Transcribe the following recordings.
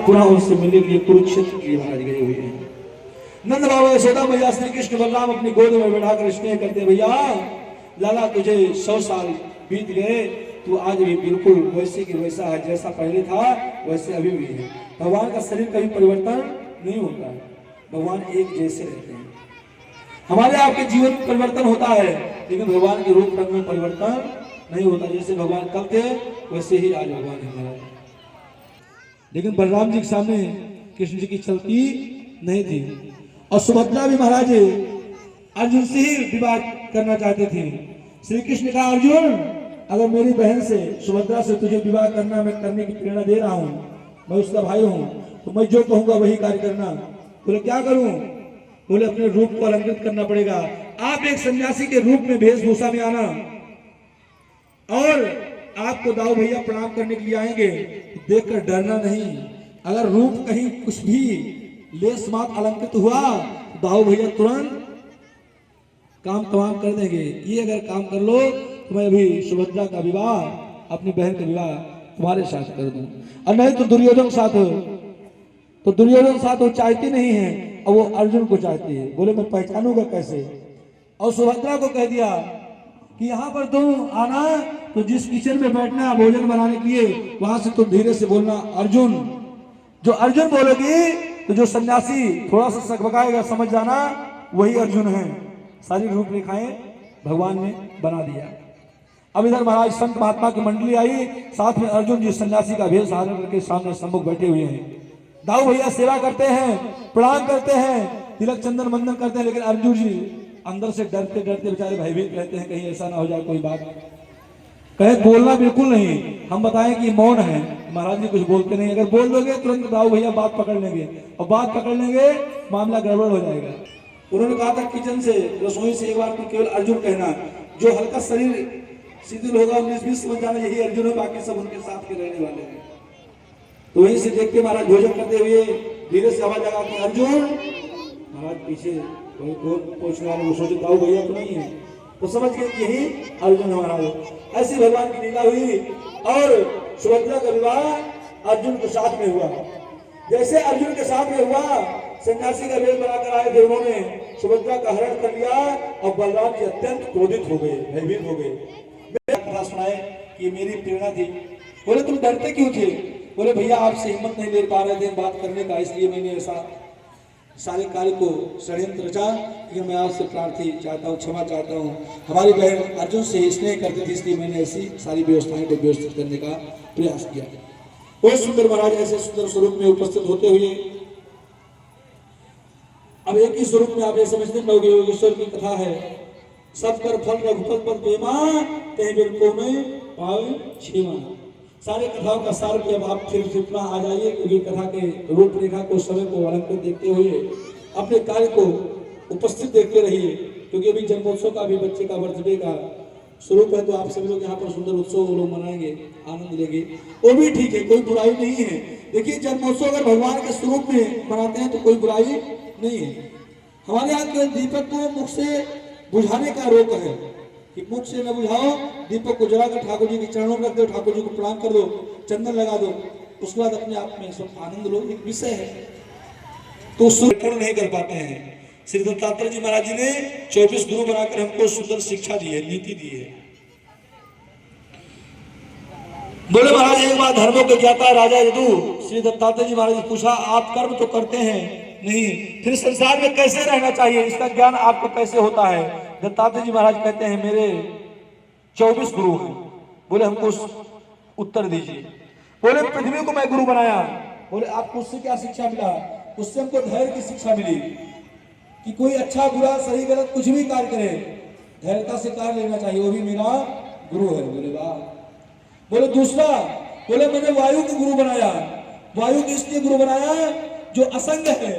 पुनः उनसे मिलने के लिए कुरुक्षेत्र के लिए महाराज गए हुए हैं। नंद बाबा यशोदा मैया श्री कृष्ण बलराम अपनी गोद में बैठाकर स्नेह करते, भैया लाला तुझे 100 साल बीत गए, तू आज भी बिल्कुल वैसे की वैसा है, जैसा पहले था वैसे अभी भी है। भगवान का शरीर कभी परिवर्तन नहीं होता है, भगवान एक जैसे रहते हैं। हमारे आपके जीवन में परिवर्तन होता है, लेकिन भगवान के रूप रंग में परिवर्तन नहीं होता। जैसे भगवान कल थे वैसे ही आज भगवान है। लेकिन बलराम जी के सामने कृष्ण जी की चलती नहीं थी। और सुभद्रा भी महाराज अर्जुन से ही विवाह करना चाहते थे। श्री कृष्ण का अर्जुन, अगर मेरी बहन से सुभद्रा से तुझे विवाह करना मैं करने की प्रेरणा दे रहा हूँ, मैं उसका भाई हूँ, तो मैं जो कहूंगा वही कार्य करना। बोले क्या करूं? बोले अपने रूप को अलंकृत करना पड़ेगा। आप एक सन्यासी के रूप में वेशभूषा में आना, और आपको दाऊ भैया प्रणाम करने के लिए आएंगे, देखकर डरना नहीं। अगर रूप कहीं कुछ भी लेस मात्र अलंकृत हुआ, दाऊ भैया तुरंत काम तमाम कर देंगे। ये अगर काम कर लो तो मैं अभी सुभद्रा का विवाह, अपनी बहन का विवाह तुम्हारे साथ कर दूं। और नहीं तो दुर्योधन साथ हो, तो दुर्योधन साथ वो चाहती नहीं है, और वो अर्जुन को चाहती है। बोले मैं पहचानूंगा कैसे? और सुभद्रा को कह दिया कि यहाँ पर तुम आना तो जिस किचन में बैठना भोजन बनाने के लिए, वहां से तुम धीरे से बोलना अर्जुन। जो अर्जुन बोलोगी तो जो सन्यासी थोड़ा सा सकबकाएगा, समझ जाना वही अर्जुन है। सारी रूपरेखाएं भगवान ने बना दिया। अब इधर महाराज संत महात्मा की मंडली आई, साथ में अर्जुन जी सन्यासी का भेष धारण करके सामने सम्मुख बैठे हुए हैं। दाऊ भैया सेवा करते हैं, प्रणाम करते हैं, तिलक चंदन बंदन करते हैं, लेकिन अर्जुन जी अंदर से डरते डरते बेचारे भयभीत रहते हैं, कहीं ऐसा ना हो जाए कोई बात। कहे बोलना बिल्कुल नहीं, हम बताएं कि मौन है। महाराज जी कुछ बोलते नहीं, अगर बोल दोगे तुरंत दाऊ भैया बात पकड़ लेंगे, और बात पकड़ लेंगे मामला गड़बड़ हो जाएगा। उन्होंने कहा था किचन से, रसोई से एक बार तुम केवल अर्जुन कहना, जो हल्का शरीर शिथिल होगा 19-20 समझ जाना यही अर्जुन है, बाकी सब उनके साथ के रहने वाले हैं। तो वहीं से देख के महाराज भोजन करते हुए धीरे से आवाज लगा कि अर्जुन। महाराज पीछे कोई पूछने वाले, वो सोचे दाऊ भैया तो नहीं है, तो समझ गए कि यही अर्जुन है महाराज। ऐसी भगवान की लीला हुई, और सुभद्रा का विवाह अर्जुन के साथ में हुआ। जैसे अर्जुन के साथ में हुआ, सन्यासी का वेश बनाकर आए थे, उन्होंने सुभद्रा का हरण कर लिया, और बलराम जी अत्यंत क्रोधित हो गए, भयभीत हो गए। कथा सुनाए कि मेरी प्रेरणा थी। बोले तुम डरते क्यों थे? बोले भैया आपसे हिम्मत नहीं ले पा रहे थे बात करने का, इसलिए मैंने ऐसा सारे कार्य को षड्यंत्र रचा कि मैं आपसे प्रार्थी चाहता हूँ, क्षमा चाहता हूँ। हमारी बहन अर्जुन से स्नेह करती थी, इसलिए मैंने ऐसी सारी व्यवस्थाएं को व्यवस्थित करने का प्रयास किया। बहुत सुंदर महाराज ऐसे सुंदर स्वरूप में उपस्थित होते हुए, अब एक ही स्वरूप में आप ये समझते नवगे योगेश्वर की कथा है। सब कर फल रघुपत पद प्रेमा, कहीं बिरको में पावे छीमा। सारे कथाओं का सार पे अब आप फिर पुनः आ जाइए, क्योंकि कथा के रूपरेखा को, समय को अलंकृत देखते हुए अपने कार्य को उपस्थित देखते रहिए, क्योंकि अभी जन्मोत्सव का भी बच्चे का बर्थडे का स्वरूप है, तो आप सभी लोग यहाँ पर सुंदर उत्सव लोग मनाएंगे, आनंद लेंगे, वो भी ठीक है, कोई बुराई नहीं है। देखिए जन्मोत्सव अगर भगवान के स्वरूप में मनाते हैं तो कोई बुराई नहीं है। हमारे यहाँ केवल दीपक को मुख से बुझाने का रोक है कि मुख से न बुझाओ, दीपक को जलाकर ठाकुर जी के चरणों में रख दो, ठाकुर जी को प्रणाम कर दो, चंदन लगा दो, उसके बाद अपने आप में सब आनंद लो। एक विषय है तो पूर्ण नहीं कर पाते हैं। श्री दत्तात्रेय जी महाराज जी ने 24 गुरु बनाकर हमको सुंदर शिक्षा दी है, नीति दी है। बोले महाराज एक बार धर्मों के ज्ञाता राजा यदु श्री दत्तात्रेय जी महाराज ने पूछा, आप कर्म तो करते हैं नहीं, फिर संसार में कैसे रहना चाहिए, इसका ज्ञान आपको कैसे होता है? दत्तात्रेय जी महाराज कहते हैं मेरे 24 गुरु हैं। बोले हमको उत्तर दीजिए। बोले पृथ्वी को मैं गुरु बनाया। बोले आपको उससे क्या शिक्षा मिला? उससे हमको धैर्य की शिक्षा मिली कि कोई अच्छा बुरा सही गलत कुछ भी कार्य करे धैर्यता से कार्य लेना चाहिए, वो भी मेरा गुरु है। बोले वाह। बोले दूसरा, बोले मैंने वायु को गुरु बनाया। वायु को इसलिए गुरु बनाया जो असंग है,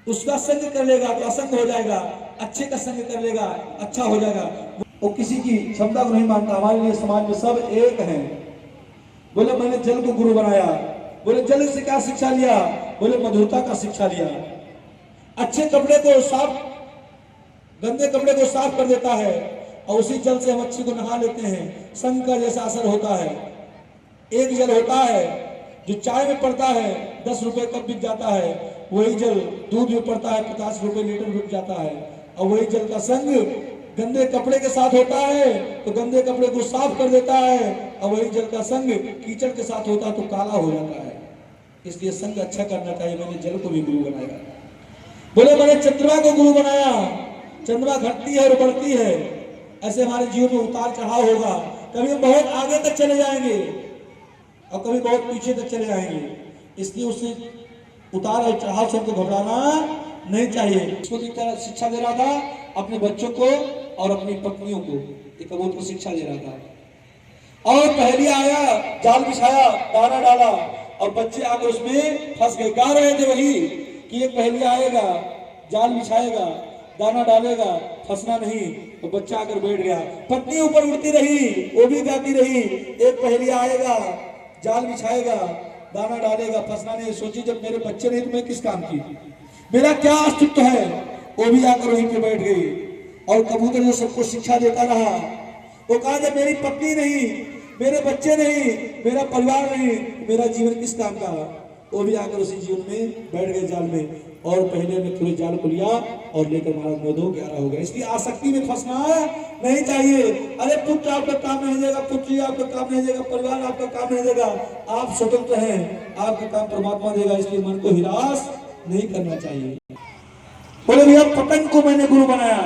उसका संग कर लेगा तो असंग हो जाएगा, अच्छे का संग कर लेगा अच्छा हो जाएगा। वो किसी की क्षमता को नहीं मानता, हमारे लिए समाज में सब एक हैं। बोले मैंने जल को गुरु बनाया। बोले जल से क्या शिक्षा लिया? बोले मधुरता का शिक्षा लिया। अच्छे कपड़े को साफ, गंदे कपड़े को साफ कर देता है, और उसी जल से हम अच्छे को नहा लेते हैं। संग का जैसा असर होता है। एक जल होता है, जो चाय में पड़ता है 10 रुपए कप बिक जाता है, वही जल दूध में पड़ता है 50 रुपए लीटर बिक जाता है। और वही जल का संग गंदे कपड़े के साथ होता है तो गंदे कपड़े को साफ कर देता है, और वही जल का संग कीचड़ के साथ होता है तो काला हो जाता है। इसलिए संग अच्छा करना चाहिए। मैंने जल को भी गुरु बनाया। बोले मैंने चंद्रमा को गुरु बनाया। चंद्रमा घटती है और बढ़ती है, ऐसे हमारे जीवन में उतार चढ़ाव होगा। कभी हम बहुत आगे तक चले जाएंगे और कभी बहुत पीछे तक चले जाएंगे। इसलिए उससे उतार और चढ़ाव से हमको घबराना नहीं चाहिए। इसको शिक्षा दे रहा था अपने बच्चों को और अपनी पत्नियों को, एक कबूतर को शिक्षा दे रहा था। और पहली आया, जाल बिछाया, दाना डाला और बच्चे आकर उसमें फंस गए। गा रहे थे वही कि एक पहली आएगा, जाल बिछाएगा, दाना डालेगा, फंसना नहीं, तो बच्चा आकर बैठ गया। पत्नी ऊपर उड़ती रही, वो भी गाती रही, एक पहली आएगा, जाल बिछाएगा, दाना डालेगा, फंसना नहीं। सोची जब मेरे बच्चे नहीं तो मैं किस काम की, मेरा क्या अस्तित्व है। वो भी आकर वहीं पे बैठ गई। और कबूतर जो सबको शिक्षा देता रहा, वो कहा जब मेरी पत्नी नहीं, मेरे बच्चे नहीं, मेरा परिवार नहीं, मेरा जीवन किस काम का। वो भी आकर उसी जीवन में बैठ गए जाल में। और पहले ने पूरे जाल को लिया और लेकर महाराज 9-2 11 हो गया। इसलिए आसक्ति में फंसना नहीं चाहिए। अरे पुत्र आपका काम नहीं देगा, पुत्री आपका काम नहीं देगा, परिवार आपका काम नहीं देगा। आप स्वतंत्र हैं, आपका काम परमात्मा देगा। इसलिए मन को हिरास नहीं करना चाहिए। बोले भैया पतंग को मैंने गुरु बनाया।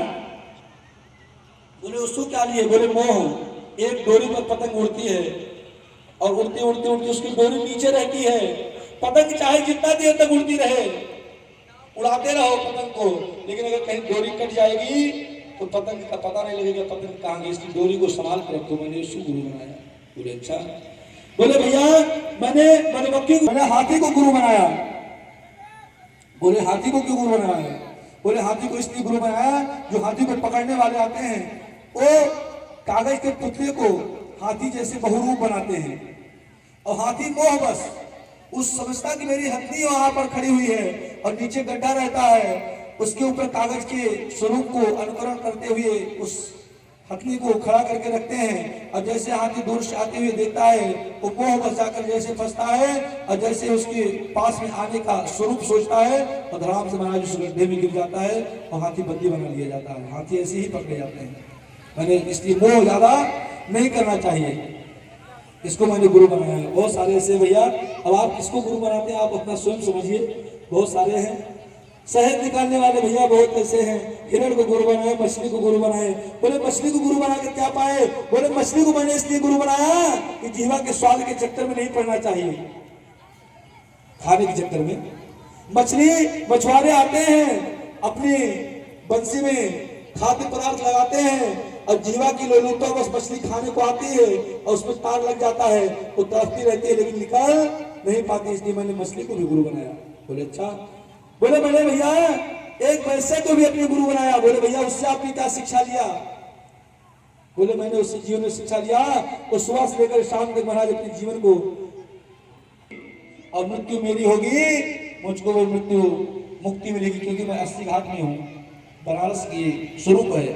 बोले उसको क्या लिए? बोले मोह। एक डोरी पर पतंग उड़ती है और उड़ती उड़ती उड़ती उसकी डोरी नीचे रहती है। पतंग चाहे जितना देर तक उड़ती रहे, उड़ाते रहो पतंग को, लेकिन अगर कहीं डोरी कट जाएगी तो पतंग का पता नहीं लगेगा पतंग कहाँ गई। इसकी डोरी को संभाल कर रखो। मैंने उसको गुरु बनाया। बोले अच्छा। बोले भैया मैंने हाथी को गुरु बनाया। बोले हाथी को क्यों गुरु बनाया? बोले हाथी को इसलिए गुरु बनाया, जो हाथी को पकड़ने वाले आते हैं वो कागज के पुतले को हाथी जैसे बहुरूप बनाते हैं। और हाथी मोह बस उस समझता कि मेरी हथनी वहां पर खड़ी हुई है और नीचे गड्ढा रहता है, उसके ऊपर कागज के स्वरूप को अनुकरण करते हुए उस हथनी को खड़ा करके रखते हैं। और जैसे हाथी दूर से आते हुए देखता है, वो मोह बस जाकर जैसे फंसता है और जैसे उसके पास में आने का स्वरूप सोचता है और धड़ाम से महाराज उस गड्ढे में गिर जाता है और हाथी बंदी बना लिया जाता है। हाथी ऐसे ही पकड़े जाते हैं। मैंने इसलिए मोह ज्यादा नहीं करना चाहिए। इसको मैंने गुरु बनाया है। बहुत सारे ऐसे भैया, अब आप किसको गुरु बनाते हैं आप अपना स्वयं समझिए। बहुत सारे हैं शहद निकालने वाले भैया, बहुत ऐसे हैं। हिरण को गुरु बनाए, मछली को गुरु बनाए। बोले मछली को गुरु बना कर क्या पाए? बोले मछली को मैंने इसलिए गुरु बनाया कि जीवा के स्वाद के चक्कर में नहीं पड़ना चाहिए, खाने के चक्कर में। मछुआरे आते हैं अपनी बंसी में खाद्य पदार्थ लगाते हैं और जीवा की लोलुपता बस मछली खाने को आती है और उसमें तार लग जाता है, वो तड़पती रहती है लेकिन निकल नहीं पाती। इसलिए मैंने मछली को भी गुरु बनाया। बोले अच्छा। बोले मैंने भैया एक वैसे को भी अपने गुरु बनाया। बोले भैया उससे आपने क्या शिक्षा लिया? बोले मैंने उससे जीवन में शिक्षा लिया, वो सुबह से लेकर शाम तक महाराज अपने जीवन को, और मृत्यु मेरी होगी, मुझको वो मृत्यु मुक्ति मिलेगी क्योंकि मैं 80 घाट में हूँ, बनारस की स्वरूप है।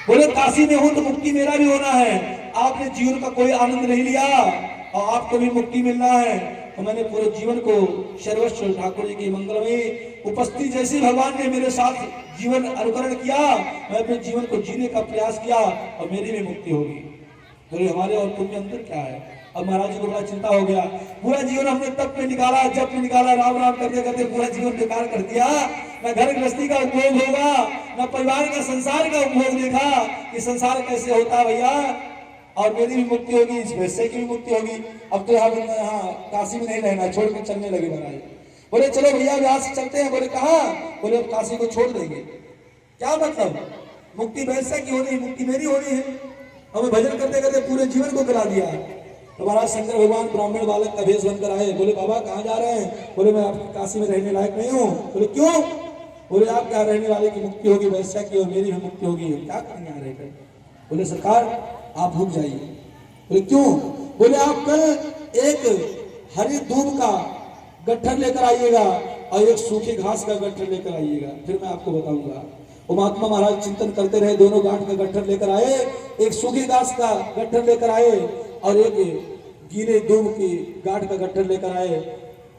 बोले काशी में हूं तो मुक्ति मेरा भी होना है। आपने जीवन का कोई आनंद नहीं लिया और आपको भी मुक्ति मिलना है, तो मैंने पूरे जीवन को सर्वस्व ठाकुर जी की मंगल में उपस्थिति जैसे भगवान ने मेरे साथ जीवन अनुकरण किया, मैं अपने जीवन को जीने का प्रयास किया और मेरी भी मुक्ति होगी। बोले हमारे और तुम में अंतर क्या है? अब महाराज जी को बड़ा चिंता हो गया। पूरा जीवन हमने तप में निकाला, जप में निकाला, राम राम करते करते पूरा जीवन बेकार कर दिया। न घर गृहस्थी का उपभोग होगा, न परिवार का संसार का उपभोग देखा कि संसार कैसे होता है भैया। और मेरी भी मुक्ति होगी, इस वैसे की भी मुक्ति होगी। अब तो यहाँ काशी में नहीं रहना, छोड़ के चलने लगे महाराज। बोले चलो भैया यहाँ से चलते हैं। बोले कहाँ? बोले अब काशी को छोड़ देंगे। क्या मतलब? मुक्ति वैसे की हो रही, मुक्ति मेरी हो रही है। हमें भजन करते करते पूरे जीवन को गिरा दिया। तो महाराज शंकर भगवान ब्राह्मण बालक का भेष बनकर आए। बोले बाबा कहाँ जा रहे हैं? बोले मैं आपकी काशी में रहने लायक नहीं हूँ। बोले क्यों? बोले आप क्या रहने वाले की मुक्ति होगी वैश्या की और मेरी भी मुक्ति होगी, क्या करेंगे यहाँ रहकर? बोले सरकार आप रुक जाइए। बोले क्यों? बोले आप कल एक हरी दूब का गट्ठर लेकर आइएगा और एक सूखी घास का गट्ठर लेकर आइएगा, फिर मैं आपको बताऊंगा। वो महात्मा महाराज चिंतन करते रहे, दोनों गांठ का गट्ठर लेकर आए, एक सूखी घास का गट्ठर लेकर आए और एक गीले दूब की गांठ का गट्ठर लेकर आए।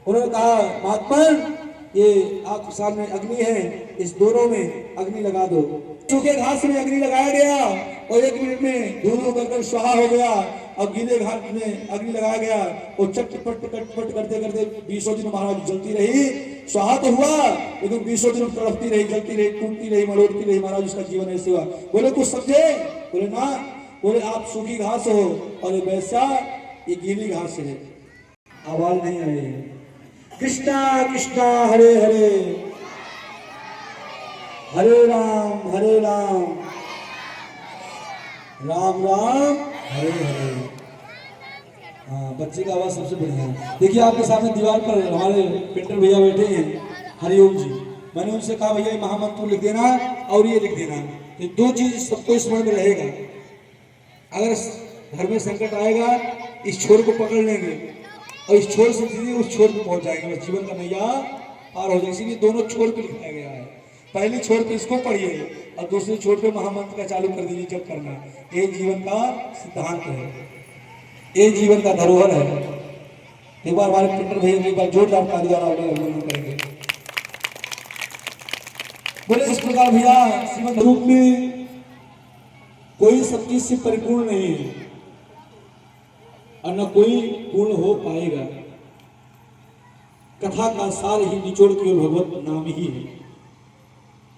उन्होंने कहा महात्मन ये आपके सामने अग्नि है, इस दोनों में अग्नि लगा दो। सूखे घास में अग्नि लगाया गया और 1 मिनट में धूल कर स्वाहा हो गया। और गीले घास में अग्नि लगाया गया और चटपट कटपट करते करते 20 दिन महाराज जलती रही। स्वाहा तो हुआ लेकिन 20 दिन तड़पती रही, जलती रही, टूटती रही, मरोड़ती रही। महाराज उसका जीवन ऐसे हुआ। बोले कुछ समझे? बोले ना। बोले आप सूखी घास हो और ये वैसा ये गीली घास है। आवाज नहीं आई। कृष्णा कृष्णा हरे हरे, हरे राम राम राम हरे हरे। हाँ, बच्चे का आवाज सबसे बढ़िया है। देखिए आपके सामने दीवार पर हमारे पेंटर भैया बैठे हैं, हरिओम जी। मैंने उनसे कहा भैया महामंत्र लिख देना और ये लिख देना, तो 2 चीज सबको स्मरण में रहेगा। अगर घर में संकट आएगा इस छोर को पकड़ लेंगे और इस छोर से सीधे उस छोर पे पहुंच जाएंगे, बस जीवन का नैया पार हो जाएगी। इसीलिए दोनों छोर पे लिखाया गया है। पहली छोर पे इसको पढ़िए और दूसरी छोर पे महामंत्र का चालू कर दीजिए जब करना। ये जीवन का सिद्धांत है, ये जीवन का धरोहर है। एक बार हमारे पिंटर भैया एक बार जोरदार ताली द्वारा अभिनंदन करेंगे। बोले इस प्रकार भैया श्रीमद रूप में कोई सब चीज से परिपूर्ण नहीं है और न कोई पूर्ण हो पाएगा। कथा का सार ही निचोड़ केवल भगवत नाम ही है।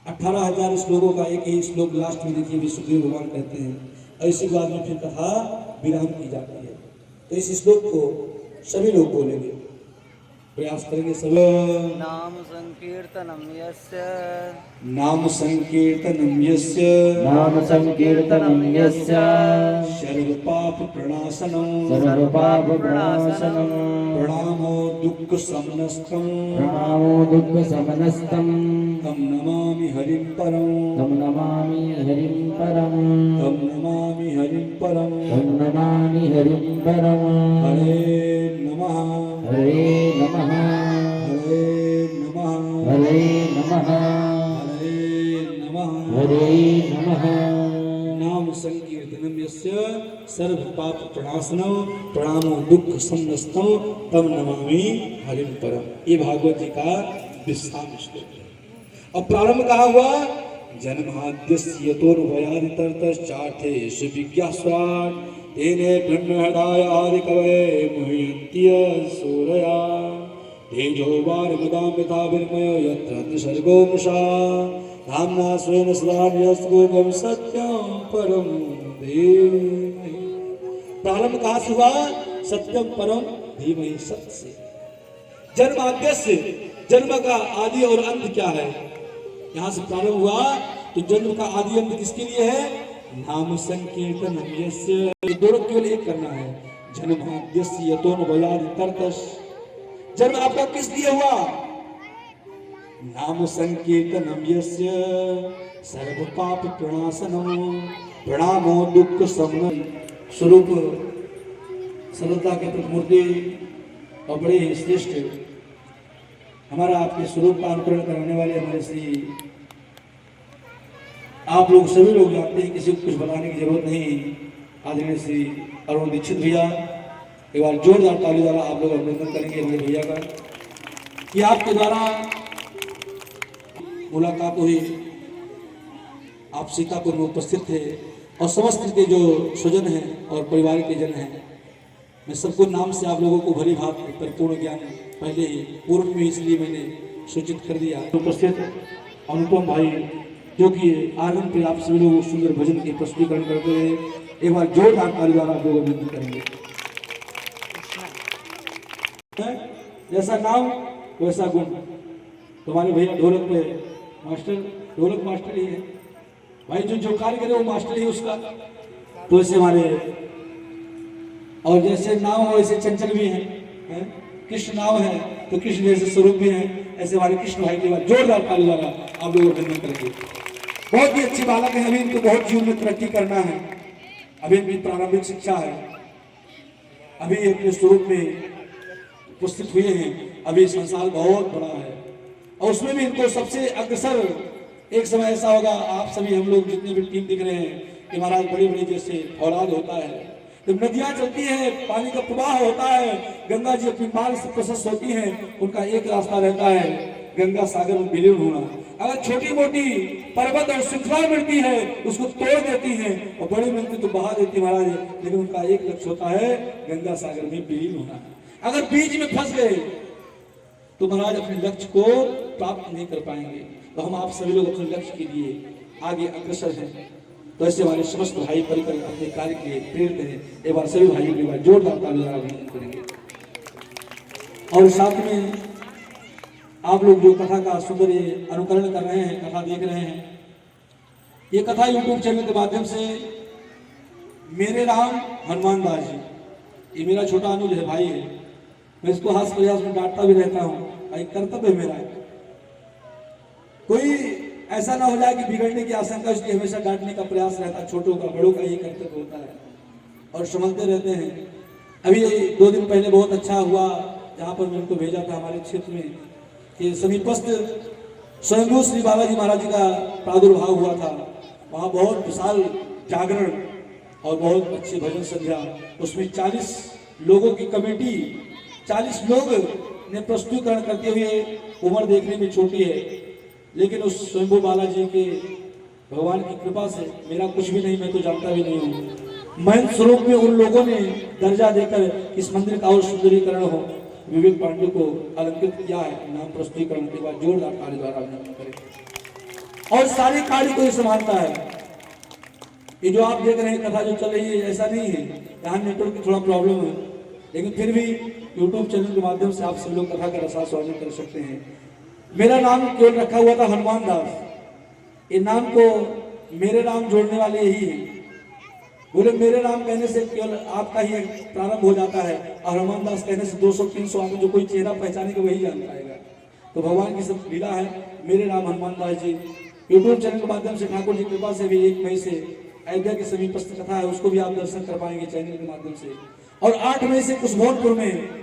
18,000 श्लोकों का एक ही श्लोक लास्ट में देखिए विष्णुदेव भगवान कहते हैं। ऐसी बात में फिर कथा विराम की जाती है। तो इस श्लोक को सभी लोग बोलेंगे, प्रयास करेंगे सब। नाम संकीर्तनम यस्य, नाम संकीर्तनम यस्य, नाम संकीर्तनम यस्य, सर्व पाप प्रणाशनम, सर्व पाप प्रणाशनम, प्रणामो दुःख समनस्तम, प्रणामो दुःख समनस्तम, तम नमामि हरिं परम, तम नमामि हरिं परम, तम नमामि हरिं परम, तम नमामि हरिं परम। हरे नमः, हरे नमः, हरे नमः, हरे नमः, हरे नमः, हरे नमः। नाम संकीर्तनम यस्य सर्व पाप प्रणाशनम, प्रणामो दुःख समनस्तम, तम नमामि हरिं परम। ये भागवत जी का विश्राम श्लोक है। अब प्रारंभ कहा हुआ जन्माद्यस्य यतोर्भयादितरतश्चार्थेषु विज्ञास्वात् तेने ब्रह्महृदाय आदिकवये मुह्यन्ति सूरया तेजो वारिमृदां यथा विनिमयो यत्र सर्गो मृषा धाम्ना स्वेन सदा निरस्तगोपं सत्यं परं धीमहि। प्रारंभ कहा हुआ सत्यम परम धीमहि, सत्य से। जन्माद्यस्य, जन्म का आदि और अंत क्या है? यहाँ से प्रारंभ हुआ तो जन्म का आदि अंत किसके लिए है? नाम संकीर्तन यस्य। दोनों केवल एक करना है। जन्माद्यस्य यतोन भयादि तरतश। जन्म आपका किस लिए हुआ? नाम संकीर्तनम यस्य सर्व पाप प्रणाशनम, प्रणामो दुःख समन। स्वरूप सरलता के प्रतिमूर्ति और बड़े ही श्रेष्ठ हमारा आपके स्वरूप का अनुकरण कराने वाले हमारे श्री, आप लोग सभी लोग जानते हैं, किसी को कुछ बताने की जरूरत नहीं। आदरणीय श्री अरुण दीक्षित भैया, एक बार जोरदार ताली द्वारा आप लोग अभिनंदन करेंगे मेरे भैया का कि आपके द्वारा मुलाकात हुई। आप सीतापुर में उपस्थित थे और समस्त के जो स्वजन हैं और परिवार के जन हैं, मैं सबको नाम से आप लोगों को भली भात परिपूर्ण ज्ञान पहले ही पूर्व में इसलिए मैंने सूचित कर दिया। उपस्थित अनुपम भाई जो कि आनंद पे आप सभी लोग सुंदर भजन की प्रस्तुतिकरण करते रहे, एक बार जोरदार ताली द्वारा आप लोग अभिनंदन करेंगे। जैसा नाम वैसा गुण। तुम्हारे भैया ढोलक पे मास्टर, ढोलक मास्टर ही है भाई, जो कार्य करे वो मास्टर ही उसका। तो ऐसे हमारे, और जैसे नाम हो वैसे चंचल भी है, कृष्ण नाम है तो कृष्ण जैसे स्वरूप भी है, ऐसे हमारे कृष्ण भाई के बाद जोरदार ताली द्वारा आप लोग अभिनंदन करेंगे। बहुत ही अच्छे बालक है, अभी इनको बहुत जीवन में तरक्की करना है। अभी इनकी प्रारंभिक शिक्षा है, अभी अपने स्वरूप में उपस्थित हुए हैं। अभी संसार बहुत बड़ा है और उसमें भी इनको सबसे अग्रसर एक समय ऐसा होगा, आप सभी हम लोग जितने भी टीम दिख रहे हैं कि महाराज बड़े बड़े जैसे औलाद होता है जब नदियां चलती हैं, पानी का प्रवाह होता है, गंगा जी अपनी मार्ग से प्रशस्त होती हैं, उनका एक रास्ता रहता है गंगा सागर में विलीन होना। अगर छोटी मोटी पर्वत और श्रृंखला मिलती है उसको तोड़ देती हैं, और बड़ी मिलती तो बहा देती महाराज, लेकिन उनका एक लक्ष्य होता है गंगा सागर में विलीन होना। अगर बीच में फंस गए तो महाराज अपने लक्ष्य को प्राप्त नहीं कर पाएंगे। तो हम आप सभी लोग अपने लक्ष्य के लिए आगे अग्रसर हैं। तो ऐसे हमारे समस्त भाई परिकर अपने कार्य के लिए प्रेरित हैं। एक बार सभी भाइयों के बाद जोरदार तालियां करेंगे। और साथ में आप लोग जो कथा का सुंदर ये अनुकरण कर रहे हैं, कथा देख रहे हैं, ये कथा यूट्यूब चैनल के माध्यम से मेरे राम हनुमान दास जी, ये मेरा छोटा अनुज है, भाई है। मैं इसको हास्य प्रयास में डांटता भी रहता हूँ, भाई कर्तव्य है मेरा। कोई ऐसा ना हो जाए कि बिगड़ने की आशंका, इसलिए हमेशा डांटने का प्रयास रहता है। छोटों का बड़ों का ये कर्तव्य होता है और समझते रहते हैं। अभी 2 दिन पहले बहुत अच्छा हुआ, जहाँ पर मैं उनको भेजा था हमारे क्षेत्र में कि समीपस्थ स्वयंभू श्री बालाजी महाराज जी का प्रादुर्भाव हुआ था। वहाँ बहुत विशाल जागरण और बहुत अच्छी भजन संध्या, उसमें 40 लोगों की कमेटी, 40 लोग ने प्रस्तुतिकरण करते हुए, उम्र देखने में छोटी है लेकिन उस स्वयंभू बालाजी के भगवान की कृपा से, मेरा कुछ भी नहीं, मैं तो जानता भी नहीं हूँ, महंत स्वरूप में उन लोगों ने दर्जा देकर इस मंदिर का और सुंदरीकरण हो, विवेक पांडे को अलंकृत किया है नाम प्रस्तुतिकरण के बाद। जोरदार कार्य द्वारा अभिनंदन करें। और सारे कार्य को ये संभालता है। ये जो आप देख रहे हैं कथा जो चल रही है, ऐसा नहीं है, यहाँ नेटवर्क की थोड़ा प्रॉब्लम है, लेकिन फिर भी यूट्यूब चैनल के माध्यम से आप सभी लोग कथा का रसास्वादन कर सकते हैं। मेरा नाम केवल रखा हुआ था हनुमान दास। ये नाम को मेरे नाम जोड़ने वाले यही है। बोले मेरे नाम कहने से केवल आपका ही प्रारंभ हो जाता है, और हनुमान दास कहने से 200-300 आदमी जो कोई चेहरा पहचाने को वही जान पाएगा। तो भगवान की सब लीला है। मेरे नाम हनुमान दास जी यूट्यूब चैनल के माध्यम से ठाकुर जी कृपा से भी 1 मई से अयोध्या की समीपस्थ कथा है, उसको भी आप दर्शन कर पाएंगे चैनल के माध्यम से। और 8 मई से कुशमोहनपुर में,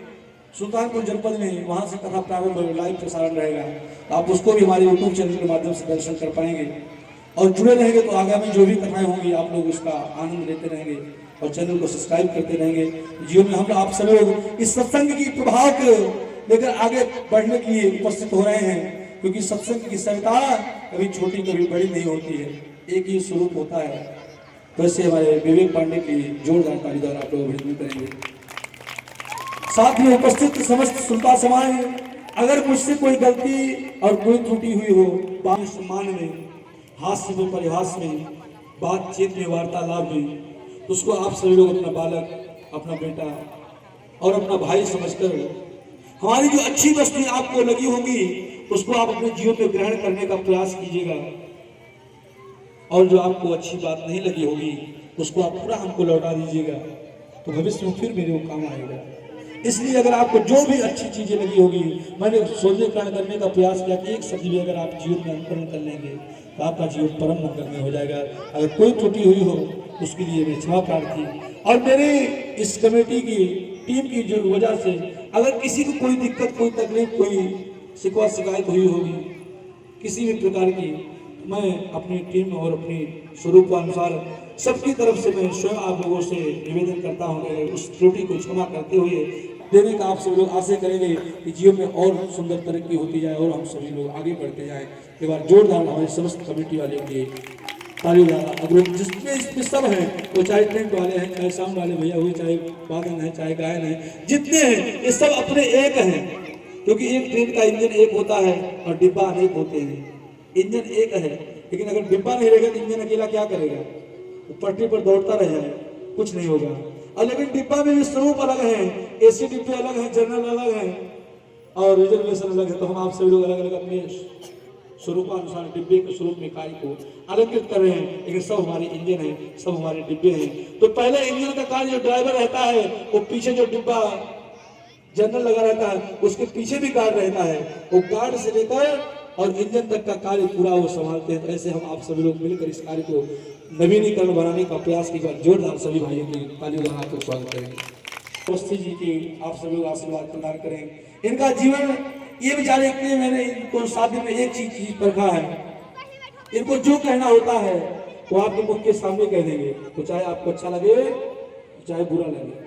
सुल्तानपुर जनपद में, वहां से कथा प्रारंभ हो, लाइव प्रसारण रहेगा। तो आप उसको भी हमारे यूट्यूब चैनल के माध्यम से दर्शन कर पाएंगे और जुड़े रहेंगे। तो आगामी जो भी कथाएं होंगी आप लोग उसका आनंद लेते रहेंगे और चैनल को सब्सक्राइब करते रहेंगे। जीवन में हम आप सभी लोग इस सत्संग की प्रभाव को लेकर आगे बढ़ने के लिए उपस्थित हो रहे हैं, क्योंकि सत्संग की सविता कभी छोटी कभी बड़ी नहीं होती है, एक ही स्वरूप होता है। तो ऐसे हमारे विवेक पांडे की जोरदार ताली द्वारा आप लोग अभिनंदन करेंगे। साथ में उपस्थित समस्त सुनता समाज, अगर मुझसे कोई गलती और कोई त्रुटि हुई हो, बात सम्मान में, हास्य में, परिहास में, बातचीत में, वार्तालाप में, तो उसको आप सभी लोग अपना बालक, अपना बेटा और अपना भाई समझकर, हमारी जो अच्छी वस्तुएं आपको लगी होंगी उसको आप अपने जीवन में ग्रहण करने का प्रयास कीजिएगा, और जो आपको अच्छी बात नहीं लगी होगी उसको आप पूरा हमको लौटा दीजिएगा, तो भविष्य में फिर मेरे को काम आएगा। इसलिए अगर आपको जो भी अच्छी चीजें लगी होगी, मैंने सुंदरीकरण करने का प्रयास किया कि एक शब्द भी अगर आप जीवन में अनुकरण कर लेंगे तो आपका जीवन परम मंगल में हो जाएगा। अगर कोई त्रुटि हुई हो उसके लिए मैं क्षमा प्रार्थी, और मेरे इस कमेटी की टीम की जो वजह से अगर किसी को कोई दिक्कत, कोई तकलीफ, कोई शिकवा शिकायत हुई होगी किसी भी प्रकार की, मैं अपनी टीम और अपनी स्वरूप अनुसार सबकी तरफ से मैं स्वयं आप लोगों से निवेदन करता हूँ कि उस त्रुटि को क्षमा करते हुए देने का आप सब लोग आशा करेंगे कि जीवन में और सुंदर तरक्की होती जाए और हम सभी लोग आगे बढ़ते जाएं। एक बार जोरदार हमारे समस्त कमेटी वाले के ताली द्वारा अग्रणी, जिसमें इसमें सब हैं, वो चाहे टेंट वाले हैं, चाहे साउंड वाले भैया हुए, चाहे वादन है, चाहे गायन है, जितने हैं ये सब अपने एक हैं, क्योंकि एक ट्रेन का इंजन एक होता है और डिब्बा अनेक होते हैं। इंजन एक है, लेकिन अगर डिब्बा नहीं रहेगा तो इंजन अकेला क्या करेगा, पटरी पर दौड़ता रह जाए, कुछ नहीं होगा। और लेकिन डिब्बा में भी स्वरूप अलग है, एसी डिब्बे अलग है, जनरल अलग है और रिजर्वेशन अलग है। तो हम आप सभी लोग अलग अलग अपने स्वरूपानुसार डिब्बे के स्वरूप में कार्य को अलंकृत कर रहे हैं, लेकिन सब हमारे इंजन है, सब हमारे डिब्बे हैं। तो पहले इंजन का कार्य जो ड्राइवर रहता है, वो पीछे जो डिब्बा जनरल लगा रहता है उसके पीछे भी गार्ड रहता है, वो गार्ड से लेकर और इंजन तक का कार्य पूरा वो संभालते हैं। तो ऐसे हम आप सभी लोग मिलकर इस कार्य को नवीनीकरण बनाने का प्रयास की बात जोरदार सभी भाइयों की ताली द्वारा आपको स्वागत करेंगे। अवस्थी जी की आप सभी लोग आशीर्वाद प्रदान करें। इनका जीवन ये विचार रखते हैं, मैंने इनको 7 दिन में एक चीज रखा है, इनको जो कहना होता है वो आपके मुख के सामने कह देंगे, तो चाहे आपको अच्छा लगे चाहे बुरा लगे,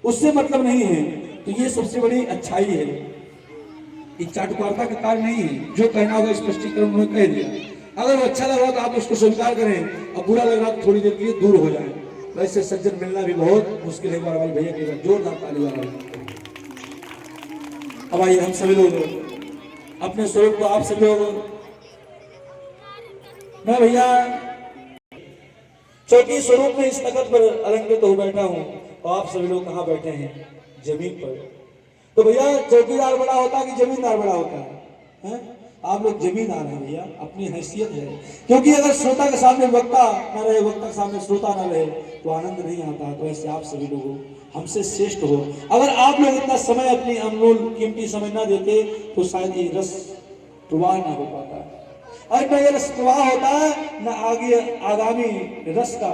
उससे मतलब नहीं है। तो ये सबसे बड़ी अच्छाई है, ये चाटुकारिता का कार्य नहीं है। जो कहना होगा स्पष्टीकरण उन्होंने कह दिया। अगर वो अच्छा लग रहा तो आप उसको स्वीकार करें, और बुरा लग रहा तो थोड़ी देर के लिए दूर हो जाए। वैसे सज्जन मिलना भी बहुत मुश्किल है। हमारे भैया के बाद जोरदार ताली वाला। अब आइए हम सभी लोग अपने स्वरूप को, आप सभी लोग, मैं भैया चौकी स्वरूप में इस तखत पर अलंकृत हो बैठा हूं, और आप सभी लोग कहां बैठे हैं? जमीन पर। तो भैया चौकीदार बड़ा होता है कि जमींदार बड़ा होता है? आप लोग जमींदार हैं भैया, अपनी हैसियत है। क्योंकि अगर श्रोता के सामने वक्ता न रहे, वक्ता के सामने श्रोता न रहे, तो आनंद नहीं आता। तो ऐसे आप सभी लोगों हमसे श्रेष्ठ हो। अगर आप लोग इतना समय, अपनी अनमोल कीमती समय ना देते, तो शायद ये रस प्रवाह ना हो पाता। और न ये रस प्रवाह होता है, न आगे आगामी रस का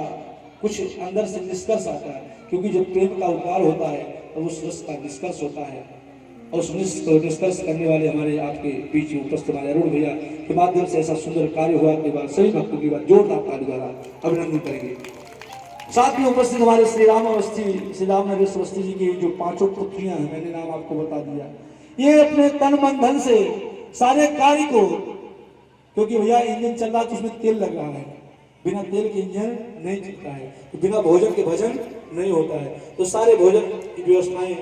कुछ अंदर से निष्कर्ष आता है। क्योंकि जब प्रेम का उद्गार होता है, तो उस रस का निष्कर्ष होता है। और उस निष्कर्ष करने वाले हमारे आपके बीच उपस्थित हमारे अरुण भैया के माध्यम से ऐसा सुंदर कार्य हुआ के बाद सभी भक्तों की बात जोरदार ताली द्वारा अभिनंदन करेंगे। साथ में उपस्थित हमारे श्री राम नरेश अवस्थी जी की जो 5 पुत्रियां हैं, मैंने नाम आपको बता दिया। ये अपने तन मन धन से सारे कार्य को, क्योंकि भैया इंजन चल रहा है तो उसमें तेल लग रहा है, बिना तेल के इंजन नहीं चलता है, तो बिना भोजन के भजन नहीं होता है। तो सारे भोजन की व्यवस्थाएं,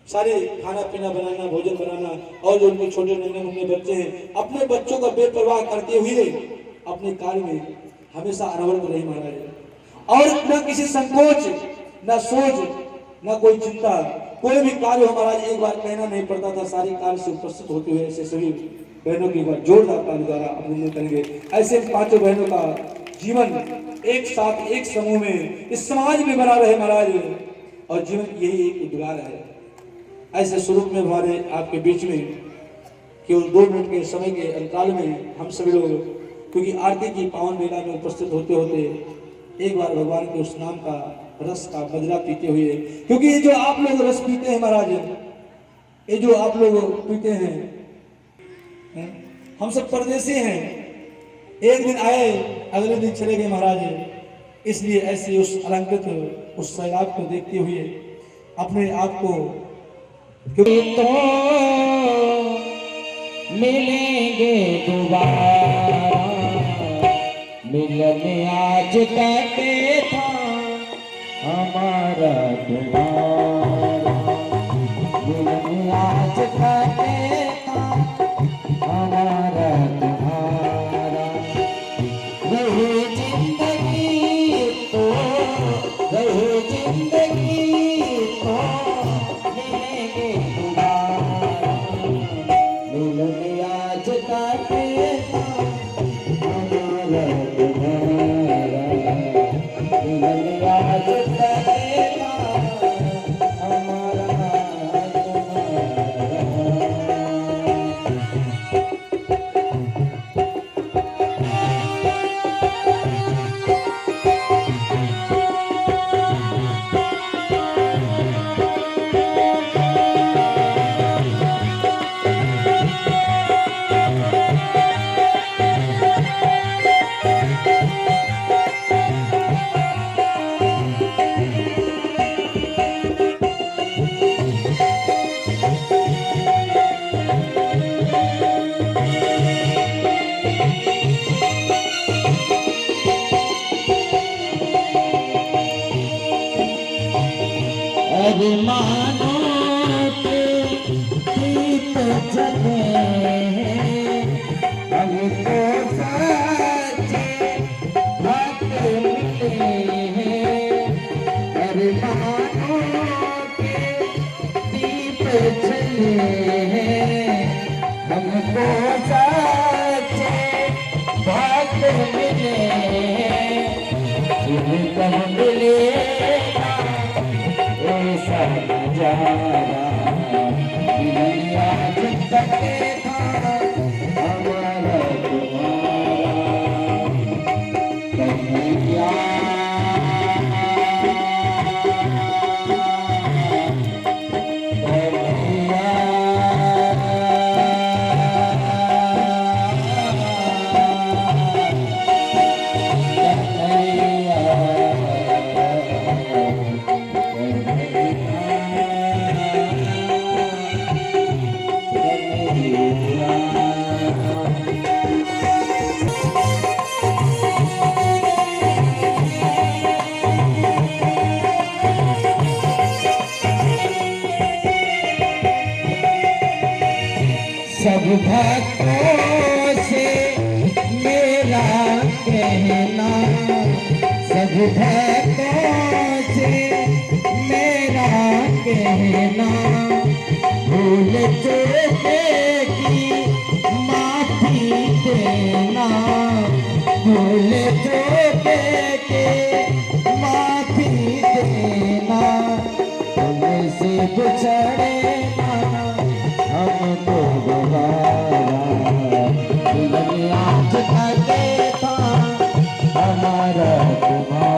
सारे खाना पीना बनाना, भोजन बनाना, और जो उनके छोटे नन्हे बच्चे हैं, अपने बच्चों का बेपरवाह करते हुए अपने कार्य में हमेशा अनवरत रहे महाराज। और न किसी संकोच, न सोच, न कोई चिंता, कोई भी कार्य हो महाराज एक बार कहना नहीं पड़ता था। सारे कार्य से उपस्थित होते हुए ऐसे सभी बहनों की बार जोरदार ताली द्वारा अभिनंदन करेंगे। ऐसे 5 बहनों का जीवन एक साथ एक समूह में इस समाज में बना रहे महाराज, और जीवन यही एक उद्गार है। ऐसे स्वरूप में हमारे आपके बीच में केवल 2 मिनट के समय के अंतराल में हम सभी लोग, क्योंकि आरती की पावन मेला में उपस्थित होते होते एक बार भगवान के उस नाम का रस का बदला पीते हुए, क्योंकि ये जो आप लोग रस पीते हैं महाराज, ये जो आप लोग पीते हैं, हम सब परदेसी हैं, एक दिन आए अगले दिन चले गए महाराज। इसलिए ऐसे उस अलंकृत उस सैलाब को देखते हुए अपने आप को, क्योंकि तो मिलेंगे दोबारा, मिलने आज कहते था हमारा तुम्हारा, मिलने आज कहते था हमारा तुम्हारा। रही जिंदगी तो, रही जिंदगी तो मिलेंगे दोबारा, मिलने आज कहते था हमारा तुम्हारा, मिलने आज कहते था हमारा तुम्हारा। अरमानों के दीप जले हमको सच्चे भक्त मिले। अरमानों के दीप जले हमको सच्चे भक्त मिले। जिनका मिलेगा ऐसा नजारा, मिलने आज कहते था हमारा तुम्हारा। कन्हैया कन्हैया सब भक्तों से मेरा कहना, सब भक्तों से मेरा कहना, भूल चूक की माफी देना, भूल चूक की माफी देना, तुमसे बिछड़े हमको दोबारा आज तक था हमारा तुम्हारा।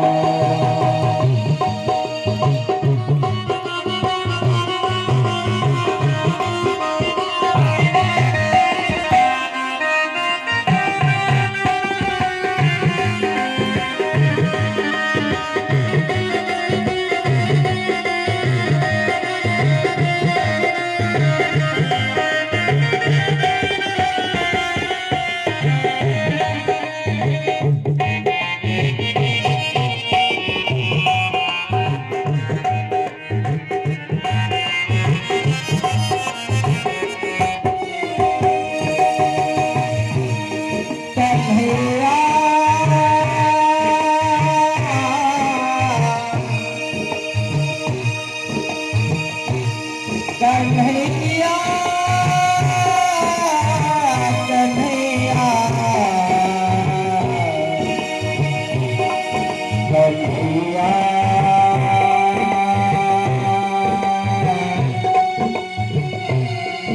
कन्हैया कन्हैया कन्हैया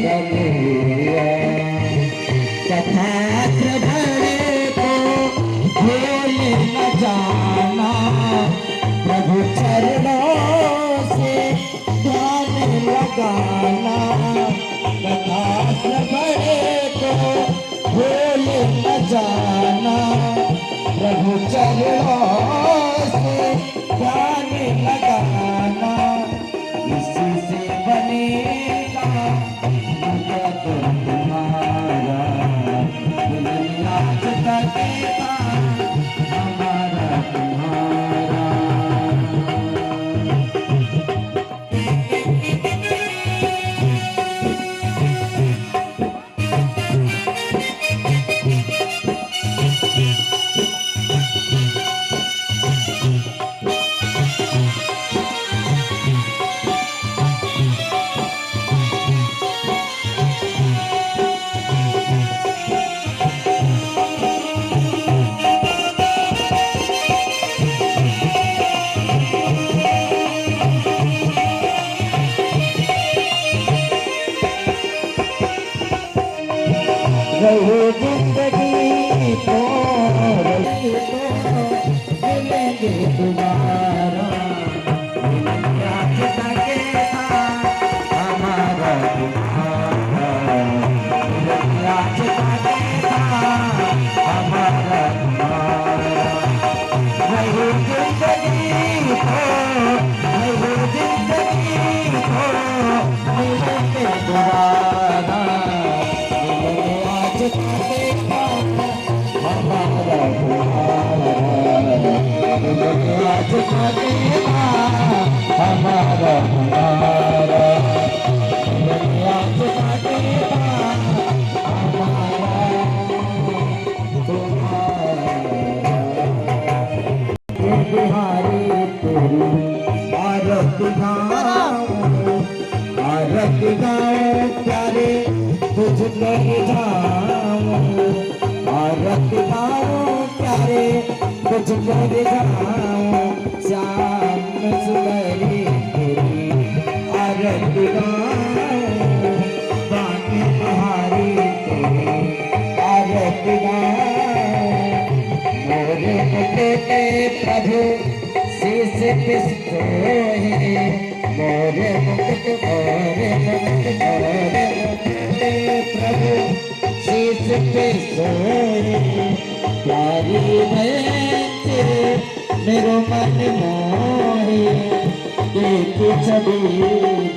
कन्हैया कथात्र भरे को भूल न जाना, प्रभु चरणों से ध्यान लगाना, कथात्र भरे को भूल न जाना, प्रभु चरणों से ध्यान लगाना, इसी से बनेगा जगत तुम्हारा, दुनिया जगत का हमारा तुम्हारा। रहो जिंदगी तो रही तो मिलेंगे दोबारा, आज तक था हमारा तुम्हारा, आज तक था हमारा तुम्हारा। रहो जिंदगी तो रहो जिंदगी तो मिलेंगे दोबारा, हमारा तुम्हारा, आज का हमारा तुम्हारा, आज का हमारा तुम्हारा। बिहारी तेरी आरती गाऊं, आरती गाऊं प्यारे तुझको जाऊं, आरती गाऊं प्यारे तुझको जाऊं, श्याम सुंदरी तेरी आरती गाऊं, बानी बिहारी तेरी आरती गाऊं, मोरे मुकुट प्रभु शीश पे सोए, मोरे मुकुट मोरे मुकुट मोरे मुकुट प्रभु शीश पे सोए, प्यारी मैं मेरो मन मोहे, एक छवि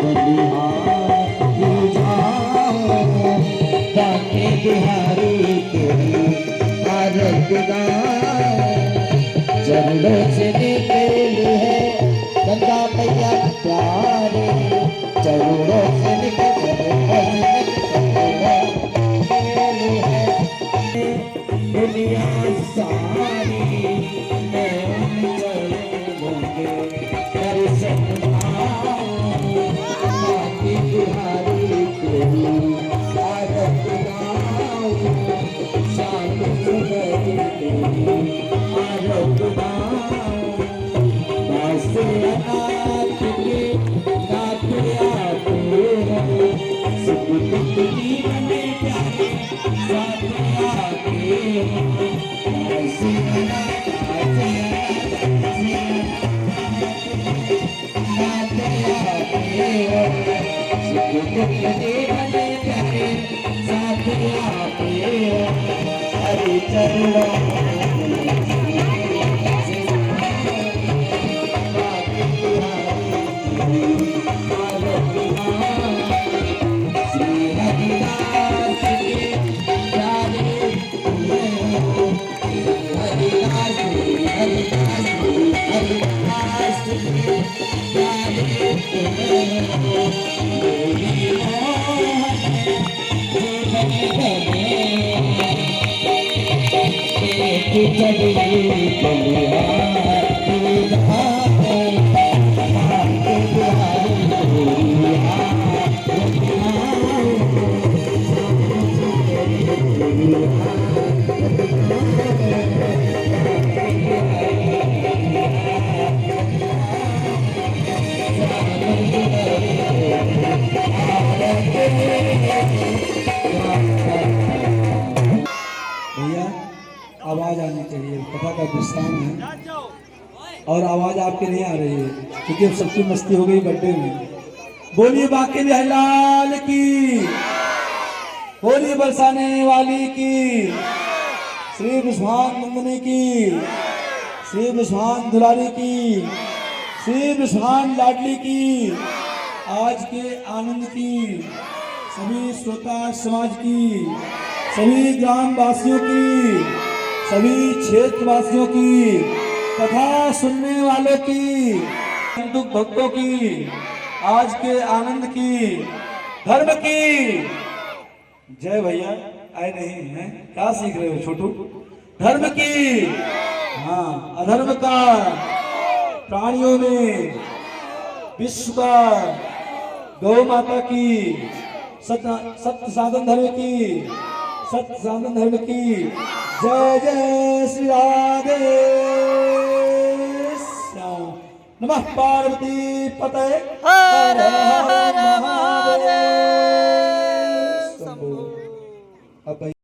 बलिहारी जाऊं, गाऊं चरणों से निकली है गंगा मैया प्यारे चरणों से निकली है दुनिया सारी मैं उन चरणों के दर्शन पाऊं माटी तुम्हारी तेरी आरत गाऊं शान सुंदरी तेरी आरत गाऊं दास अनाथ के नाथ आते हैं सुख दुख जीवन प्यारे साथ आते हैं दास अनाथ हरि चरणों श्री हरिदास के प्यारे हरिदास हरिदास हरिदास के प्यारे भैया आवाज आनी चाहिए, कथा का विश्राम है और आवाज आपके नहीं आ रही है क्योंकि अब सबकी मस्ती हो गई बर्थडे में। बोलिए बाकी बिहारीलाल की, होली बरसाने वाली की, श्री विश्वान नंदनी की, श्री विश्वान दुलारी की, श्री विश्वान लाडली की, आज के आनंद की, सभी श्रोता समाज की, सभी ग्रामवासियों की, सभी क्षेत्रवासियों की, कथा सुनने वालों की, हिंदू भक्तों की, आज के आनंद की, धर्म की जय। भैया आए नहीं हैं, क्या सीख रहे हो छोटू? धर्म की, हाँ, अधर्म का, प्राणियों में, विश्व का, गौ माता की, सत्य साधन धर्म की, सत्य साधन धर्म की जय जय श्री राधे श्याम। नमः पार्वती पतये हर हर